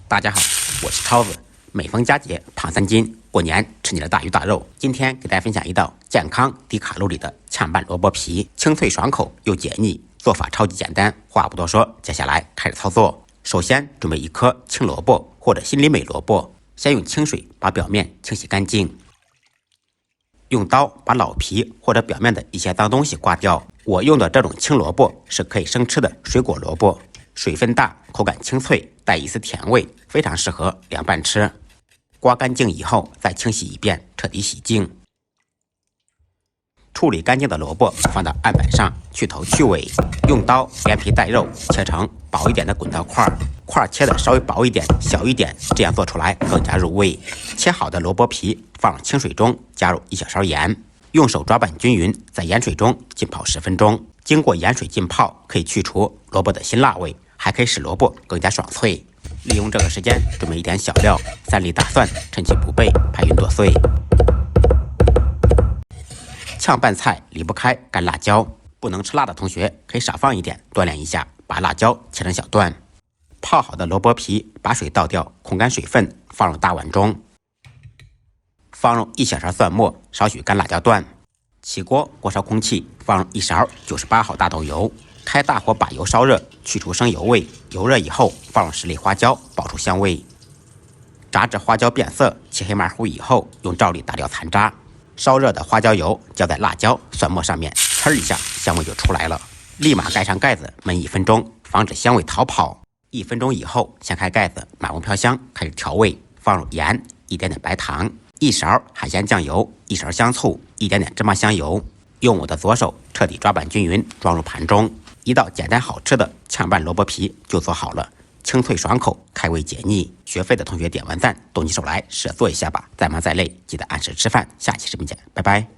大家好，我是超子。每逢佳节胖3斤，过年吃你的大鱼大肉。今天给大家分享一道健康低卡路里的炝拌萝卜皮，清脆爽口又解腻，做法超级简单。话不多说，接下来开始操作。首先准备1颗青萝卜或者心里美萝卜，先用清水把表面清洗干净，用刀把老皮或者表面的一些脏东西刮掉。我用的这种青萝卜是可以生吃的水果萝卜，水分大，口感清脆，带一丝甜味，非常适合凉拌吃。刮干净以后再清洗一遍，彻底洗净。处理干净的萝卜放到案板上，去头去尾，用刀连皮带肉切成薄一点的滚刀块，块切的稍微薄一点、小一点，这样做出来更加入味。切好的萝卜皮放入清水中，加入1小勺盐，用手抓拌均匀，在盐水中浸泡10分钟。经过盐水浸泡，可以去除萝卜的辛辣味，还可以使萝卜更加爽脆。利用这个时间准备一点小料，3粒大蒜，趁其不备拍匀剁碎。炝拌菜离不开干辣椒，不能吃辣的同学可以少放一点，锻炼一下，把辣椒切成小段。泡好的萝卜皮把水倒掉，控干水分，放入大碗中，放入1小勺蒜末，少许干辣椒段。起锅，锅烧空气，放入1勺98号大豆油，开大火把油烧热，去除生油味。油热以后，放入10粒花椒，爆出香味。炸至花椒变色，起黑麻糊以后，用罩力打掉残渣。烧热的花椒油浇在辣椒、蒜末上面，呲一下，香味就出来了。立马盖上盖子焖1分钟，防止香味逃跑。1分钟以后，掀开盖子，满屋飘香，开始调味，放入盐、一点点白糖、1勺海鲜酱油、1勺香醋、一点点芝麻香油。用我的左手彻底抓拌均匀，装入盘中。一道简单好吃的炝拌萝卜皮就做好了，清脆爽口，开胃解腻。学会的同学点完赞，动起手来试着做一下吧。再忙再累，记得按时吃饭。下期视频见，拜拜。